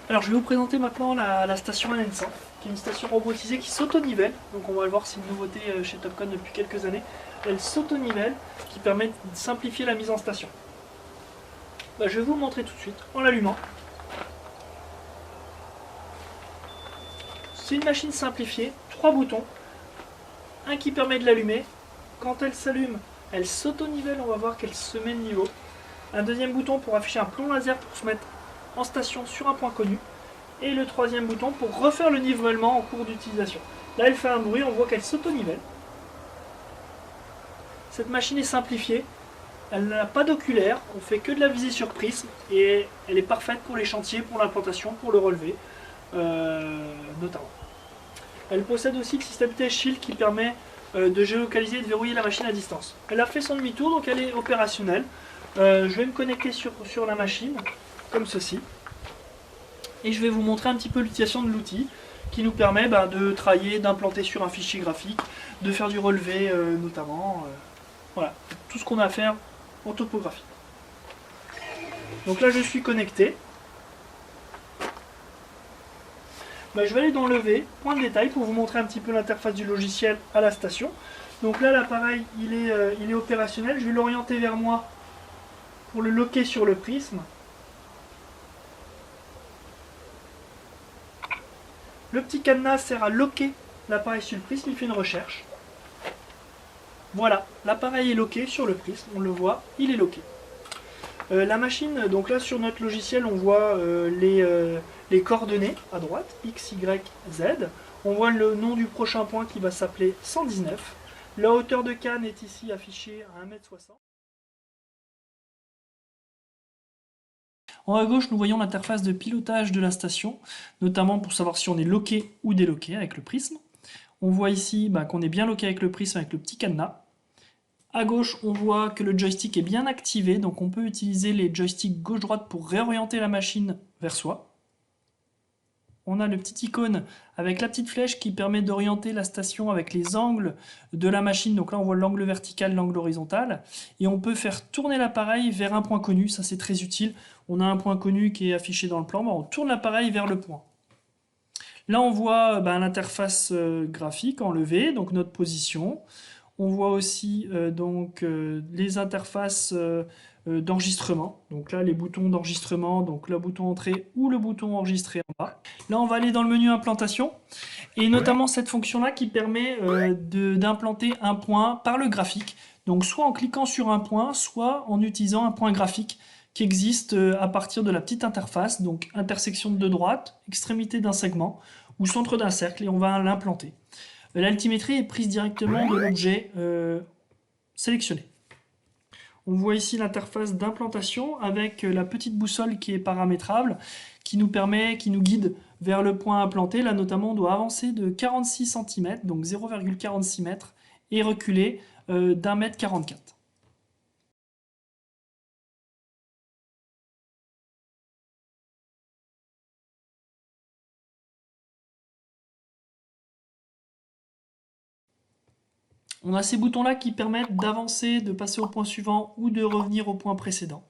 Alors je vais vous présenter maintenant la station NN100, qui est une station robotisée qui s'auto-nivelle. Donc on va le voir, c'est une nouveauté chez Topcon depuis quelques années. Elle s'auto-nivelle, qui permet de simplifier la mise en station. Je vais vous montrer tout de suite en l'allumant. C'est une machine simplifiée, 3 boutons. Un qui permet de l'allumer. Quand elle s'allume, elle s'auto-nivelle, on va voir qu'elle se met de niveau. Un deuxième bouton pour afficher un plomb laser pour se mettre en station sur un point connu. Et le troisième bouton pour refaire le nivellement en cours d'utilisation. Là elle fait un bruit, on voit qu'elle s'auto-nivelle. Cette machine est simplifiée, elle n'a pas d'oculaire, on fait que de la visée sur prisme et elle est parfaite pour les chantiers, pour l'implantation, pour le relevé notamment. Elle possède aussi le système T-Shield qui permet de géolocaliser et de verrouiller la machine à distance. Elle a fait son demi-tour, donc elle est opérationnelle. Je vais me connecter sur la machine, comme ceci. Et je vais vous montrer un petit peu l'utilisation de l'outil qui nous permet de travailler, d'implanter sur un fichier graphique, de faire du relevé notamment. Voilà, tout ce qu'on a à faire en topographie. Donc là je suis connecté. Je vais aller dans lever, point de détail, pour vous montrer un petit peu l'interface du logiciel à la station. Donc là l'appareil il est opérationnel, je vais l'orienter vers moi pour le loquer sur le prisme. Le petit cadenas sert à loquer l'appareil sur le prisme, il fait une recherche. Voilà, l'appareil est loqué sur le prisme, on le voit, il est loqué. La machine, donc là sur notre logiciel, on voit les coordonnées à droite, X, Y, Z. On voit le nom du prochain point qui va s'appeler 119. La hauteur de canne est ici affichée à 1,60 m. En haut à gauche, nous voyons l'interface de pilotage de la station, notamment pour savoir si on est loqué ou déloqué avec le prisme. On voit ici qu'on est bien loqué avec le prisme avec le petit cadenas. À gauche, on voit que le joystick est bien activé, donc on peut utiliser les joysticks gauche-droite pour réorienter la machine vers soi. On a le petit icône avec la petite flèche qui permet d'orienter la station avec les angles de la machine. Donc là, on voit l'angle vertical, l'angle horizontal. Et on peut faire tourner l'appareil vers un point connu, ça c'est très utile. On a un point connu qui est affiché dans le plan, on tourne l'appareil vers le point. Là, on voit l'interface graphique enlevée, donc notre position. On voit aussi les interfaces d'enregistrement. Donc là, les boutons d'enregistrement, donc le bouton entrée ou le bouton enregistrer en bas. Là, on va aller dans le menu implantation et notamment cette fonction-là qui permet d'implanter un point par le graphique. Donc soit en cliquant sur un point, soit en utilisant un point graphique qui existe à partir de la petite interface, donc intersection de deux droites, extrémité d'un segment ou centre d'un cercle, et on va l'implanter. L'altimétrie est prise directement de l'objet sélectionné. On voit ici l'interface d'implantation avec la petite boussole qui est paramétrable, qui nous guide vers le point implanté. Là notamment, on doit avancer de 46 cm, donc 0,46 m, et reculer d'1,44 m. On a ces boutons-là qui permettent d'avancer, de passer au point suivant ou de revenir au point précédent.